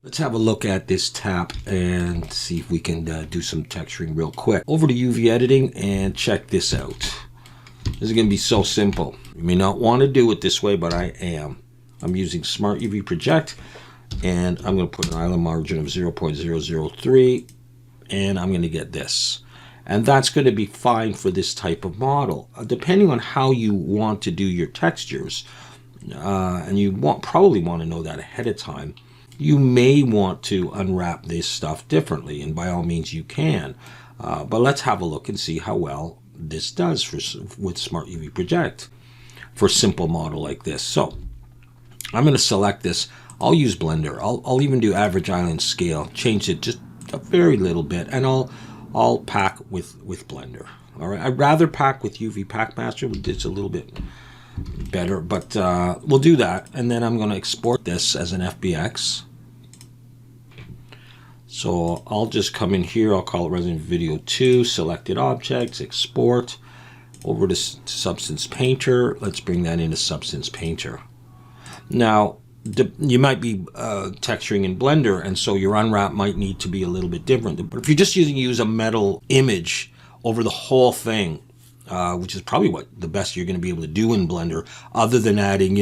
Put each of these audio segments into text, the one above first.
Let's have a look at this tap and see if we can do some texturing real quick. Over to UV editing and check this out. This is going to be so simple. You may not want to do it this way, but I am. I'm using Smart UV Project, and I'm going to put an island margin of 0.003, and I'm going to get this. And that's going to be fine for this type of model. Depending on how you want to do your textures, and you probably want to know that ahead of time, you may want to unwrap this stuff differently, and by all means you can. But let's have a look and see how well this does with Smart UV Project for a simple model like this. So I'm going to select this. I'll use Blender. I'll even do average island scale, change it just a very little bit, and I'll pack with Blender. All right, I'd rather pack with UV Pack Master. It's a little bit better, but we'll do that. And then I'm going to export this as an FBX. So I'll just come in here. I'll call it Resident Video 2, selected objects, export over to Substance Painter. Let's bring that into Substance Painter. Now, you might be texturing in Blender, and so your unwrap might need to be a little bit different. But if you're just use a metal image over the whole thing, which is probably what the best you're going to be able to do in Blender, other than adding,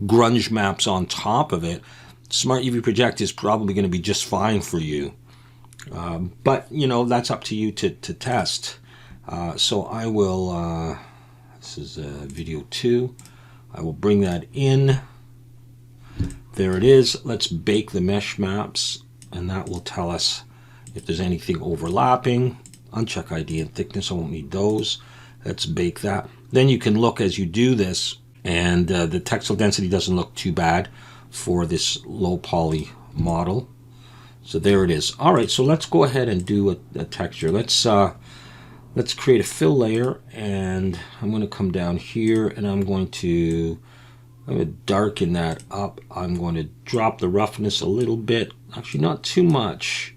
grunge maps on top of it, Smart UV Project is probably going to be just fine for you. But, that's up to you to test. So I will, this is video 2. I will bring that in. There it is. Let's bake the mesh maps, and that will tell us if there's anything overlapping. Uncheck ID and thickness, I won't need those. Let's bake that. Then you can look as you do this, and the textile density doesn't look too bad for this low poly model. So there it is. All right, so let's go ahead and do a texture. Let's create a fill layer, and I'm going to come down here, and I'm going to darken that up. I'm going to drop the roughness a little bit. Actually, not too much.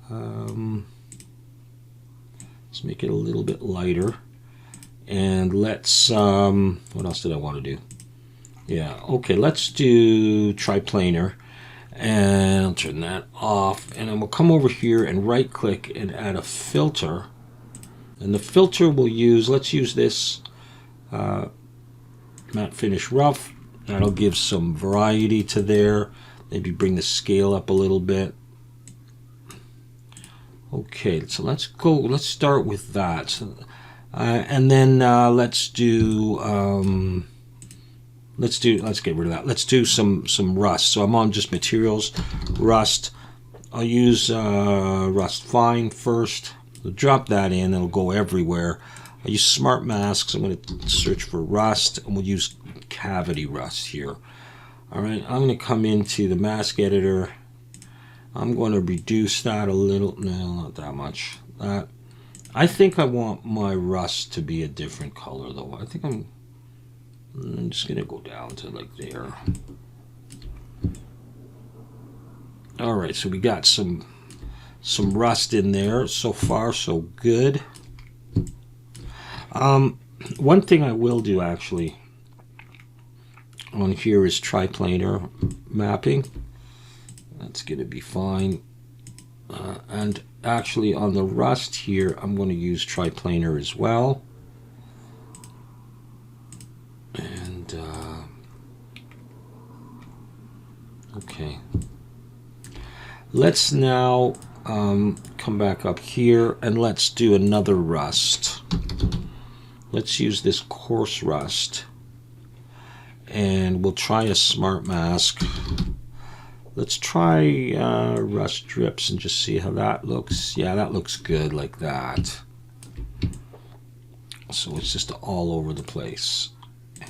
Let's make it a little bit lighter. And let's, what else did I want to do? Yeah, okay, let's do triplanar. And I'll turn that off. And then we'll come over here and right click and add a filter. And the filter we'll use, let's use this matte finish rough. That'll give some variety to there. Maybe bring the scale up a little bit. Okay, so let's start with that. And then let's get rid of that. Let's do some rust. So I'm on just materials, rust. I'll use rust fine first. So drop that in, it'll go everywhere. I use smart masks. I'm going to search for rust, and we'll use cavity rust here. All right, I'm going to come into the mask editor. I'm going to reduce that a little. No, not that much. I think I want my rust to be a different color, though. I think I'm just going to go down to like there. All right, so we got some rust in there. So far, so good. One thing I will do actually on here is triplanar mapping. That's going to be fine. And actually on the rust here, I'm going to use triplanar as well. And okay. Let's now come back up here and let's do another rust. Let's use this coarse rust, and we'll try a smart mask. Let's try rust drips and just see how that looks. Yeah, that looks good like that. So it's just all over the place.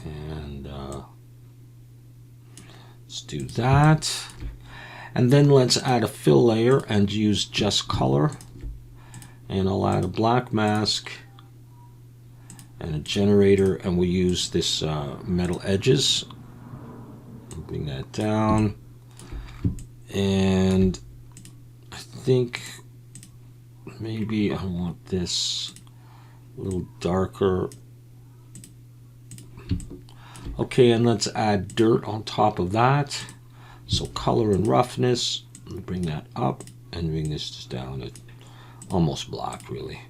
And let's do that. And then let's add a fill layer and use just color. And I'll add a black mask and a generator, and we'll use this metal edges. Bring that down. And I think maybe I want this a little darker. Okay, and let's add dirt on top of that. So color and roughness, Bring that up and bring this down at almost black, really.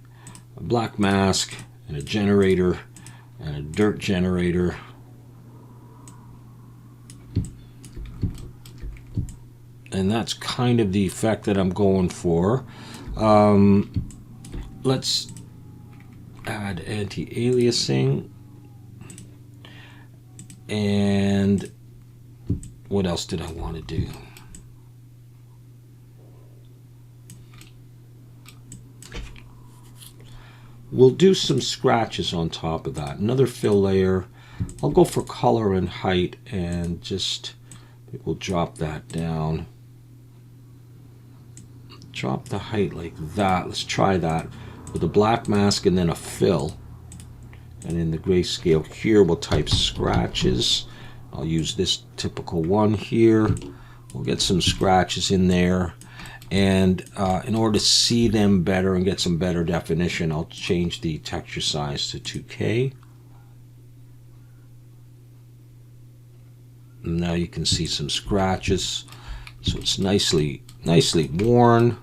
A black mask and a generator and a dirt generator. And that's kind of the effect that I'm going for. Let's add anti-aliasing. And what else did I want to do? We'll do some scratches on top of that. Another fill layer. I'll go for color and height and just, we'll drop that down. Drop the height like that. Let's try that with a black mask and then a fill. And in the grayscale here, we'll type scratches. I'll use this typical one here. We'll get some scratches in there. And in order to see them better and get some better definition, I'll change the texture size to 2K. And now you can see some scratches. So it's nicely worn.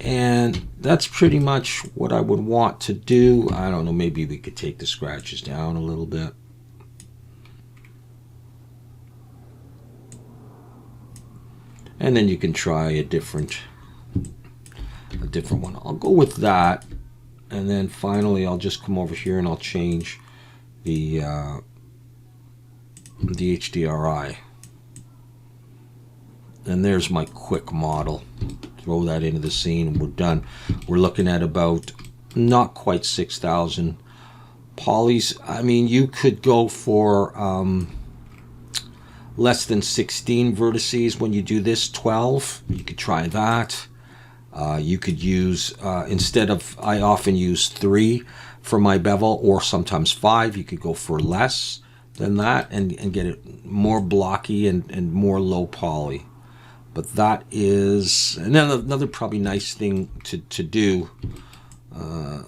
And that's pretty much what I would want to do. I don't know, maybe we could take the scratches down a little bit. And then you can try a different one. I'll go with that. And then finally I'll just come over here and I'll change the HDRI. And there's my quick model. Throw that into the scene and we're done. We're looking at about not quite 6,000 polys. I mean, you could go for less than 16 vertices when you do this, 12. You could try that. You could use, instead of, I often use 3 for my bevel or sometimes 5. You could go for less than that and get it more blocky and more low poly. But that is another probably nice thing to do. And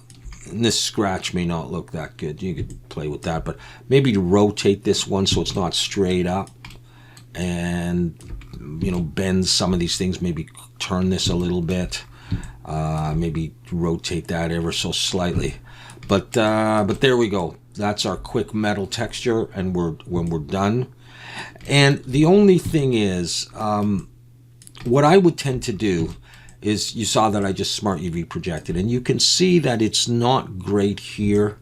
this scratch may not look that good. You could play with that, but maybe to rotate this one so it's not straight up, and you know, bend some of these things. Maybe turn this a little bit. Maybe rotate that ever so slightly. But there we go. That's our quick metal texture, and when we're done. And the only thing is, what I would tend to do is, you saw that I just Smart UV projected, and you can see that it's not great here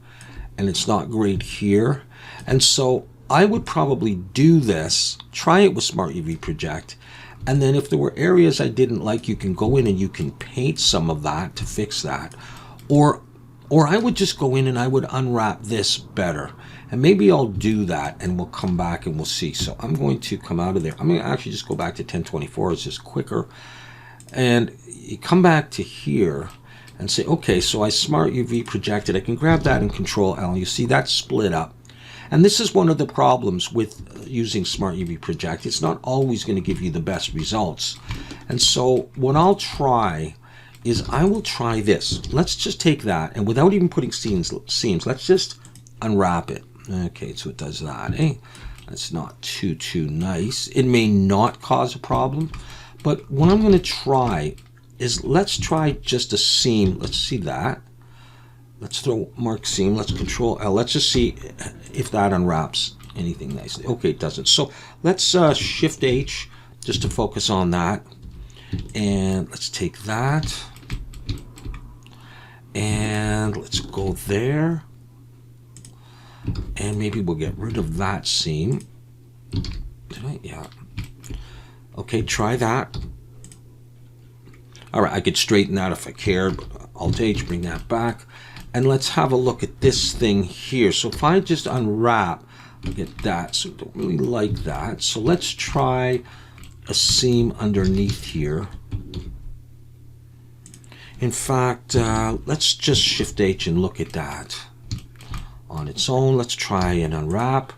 and it's not great here. And so I would probably do this, try it with Smart UV project, and then if there were areas I didn't like, you can go in and you can paint some of that to fix that. Or I would just go in and I would unwrap this better. And maybe I'll do that and we'll come back and we'll see. So I'm going to come out of there. I'm going to actually just go back to 1024. It's just quicker. And you come back to here and say, okay, so I Smart UV projected. I can grab that and Control L. You see that split up. And this is one of the problems with using Smart UV project. It's not always going to give you the best results. And so what I'll try is I will try this. Let's just take that, and without even putting seams, let's just unwrap it. Okay, so it does that. Eh? That's not too nice. It may not cause a problem, but what I'm going to try is, let's try just a seam. Let's see that. Let's throw mark seam. Let's Control L. Let's just see if that unwraps anything nicely. Okay, it doesn't. So let's Shift H just to focus on that. And let's take that. And let's go there. And maybe we'll get rid of that seam. Did I? Yeah. Okay, try that. All right, I could straighten that if I cared. Alt H, bring that back. And let's have a look at this thing here. So if I just unwrap, I'll get that. So I don't really like that. So let's try a seam underneath here. In fact, let's just Shift H and look at that on its own. Let's try and unwrap.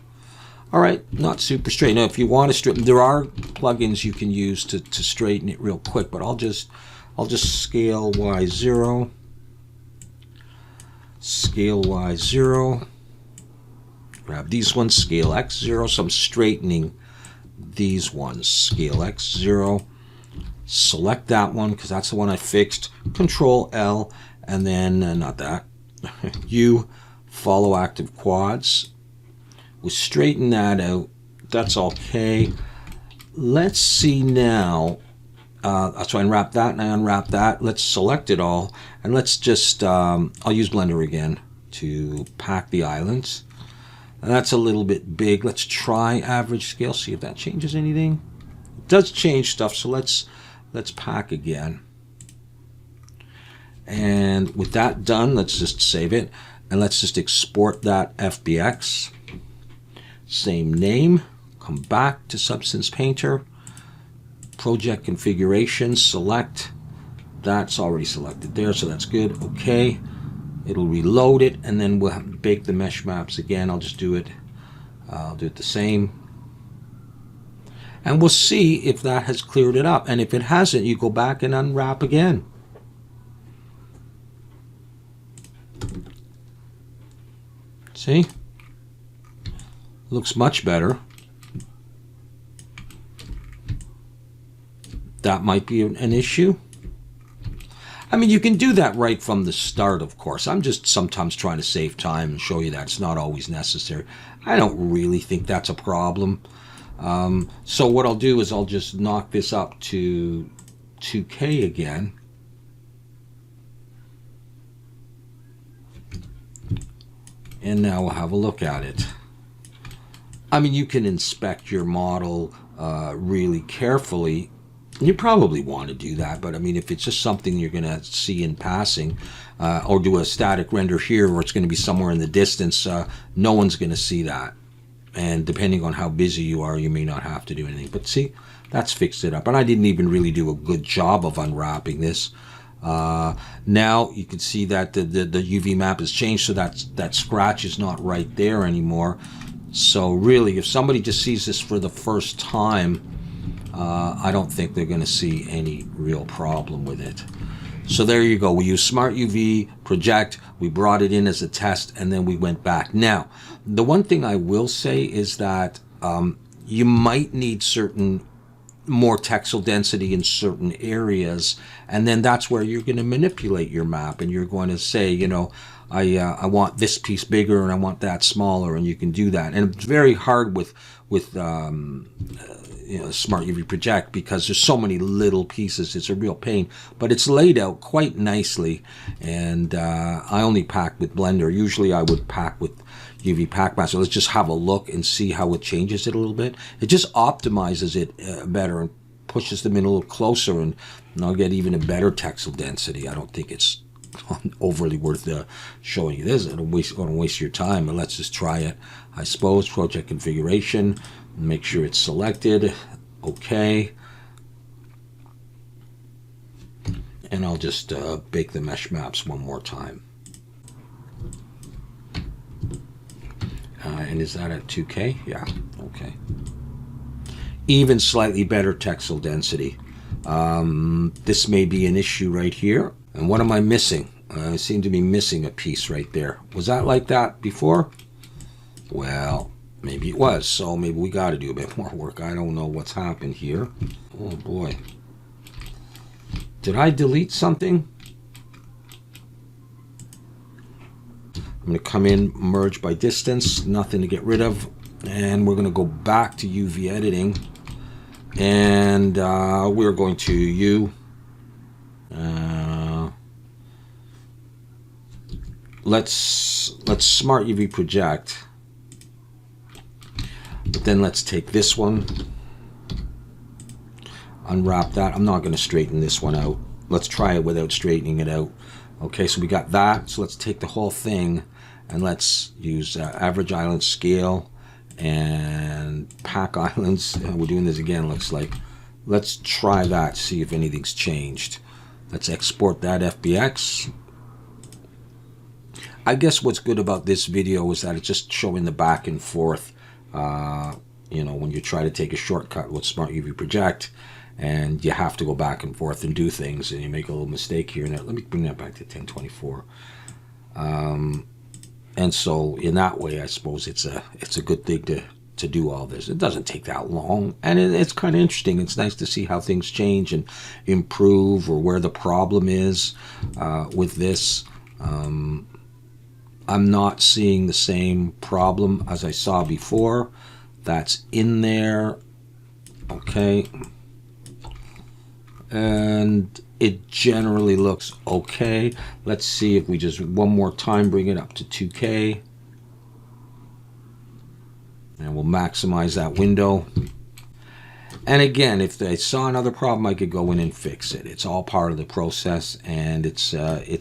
All right, not super straight. Now, if you want to straighten, there are plugins you can use to straighten it real quick. But I'll just scale Y0, scale Y0. Grab these ones, scale X0. So I'm straightening these ones, scale X0, select that one because that's the one I fixed, Control L, and then not that, U, follow active quads. We straighten that out. That's okay. Let's see now. So I unwrap that and I unwrap that. Let's select it all, and let's just, I'll use Blender again to pack the islands. And that's a little bit big. Let's try average scale, see if that changes anything. It does change stuff, so let's pack again. And with that done, let's just save it, and let's just export that FBX. Same name, come back to Substance Painter, project configuration, select. That's already selected there, so that's good. Okay, it'll reload it, and then we'll bake the mesh maps again. I'll just do it. I'll do it the same, and we'll see if that has cleared it up. And if it hasn't, you go back and unwrap again. See? Looks much better. That might be an issue. I mean, you can do that right from the start, of course. I'm just sometimes trying to save time and show you that it's not always necessary. I don't really think that's a problem. So what I'll do is I'll just knock this up to 2K again. And now we'll have a look at it. I mean, you can inspect your model really carefully. You probably want to do that, but I mean, if it's just something you're going to see in passing, or do a static render here where it's going to be somewhere in the distance, no one's going to see that. And depending on how busy you are, you may not have to do anything. But see, that's fixed it up. And I didn't even really do a good job of unwrapping this. Now you can see that the UV map has changed, so that scratch is not right there anymore. So really, if somebody just sees this for the first time, I don't think they're going to see any real problem with it. So there you go. We used Smart UV Project. We brought it in as a test, and then we went back. Now, the one thing I will say is that you might need more texel density in certain areas, and then that's where you're going to manipulate your map, and you're going to say, you know, I want this piece bigger and I want that smaller, and you can do that. And it's very hard with you know, Smart UV Project because there's so many little pieces. It's a real pain, but it's laid out quite nicely. And I only pack with Blender. Usually I would pack with UV Pack Master. Let's just have a look and see how it changes it a little bit. It just optimizes it better and pushes them in a little closer, and I'll get even a better texel density. I don't think it's overly worth showing you this. It'll waste your time, but let's just try it. I suppose project configuration, make sure it's selected. Okay, and I'll just bake the mesh maps one more time. And is that at 2K? Yeah, okay. Even slightly better texel density. This may be an issue right here. And what am I missing? I seem to be missing a piece right there. Was that like that before? Well, maybe it was. So maybe we got to do a bit more work. I don't know what's happened here. Oh boy. Did I delete something? I'm going to come in, merge by distance, nothing to get rid of. And we're going to go back to UV editing. And we're going to let's Smart UV Project, but then let's take this one, unwrap that. I'm not going to straighten this one out. Let's try it without straightening it out. Okay, so we got that. So let's take the whole thing and let's use average island scale and pack islands. We're doing this again, looks like. Let's try that, see if anything's changed. Let's export that FBX. I guess what's good about this video is that it's just showing the back and forth. You know, when you try to take a shortcut with Smart UV Project and you have to go back and forth and do things and you make a little mistake here and there. Let me bring that back to 1024. And so in that way, I suppose it's a good thing to do all this. It doesn't take that long, and it's kind of interesting. It's nice to see how things change and improve, or where the problem is with this. I'm not seeing the same problem as I saw before. That's in there. Okay. And it generally looks okay. Let's see if we just one more time bring it up to 2K. And we'll maximize that window. And again, if I saw another problem, I could go in and fix it. It's all part of the process, and it's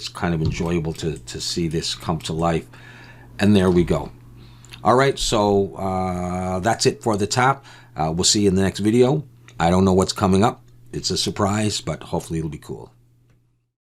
kind of enjoyable to see this come to life. And there we go. All right, so that's it for the tap. We'll see you in the next video. I don't know what's coming up. It's a surprise, but hopefully it'll be cool.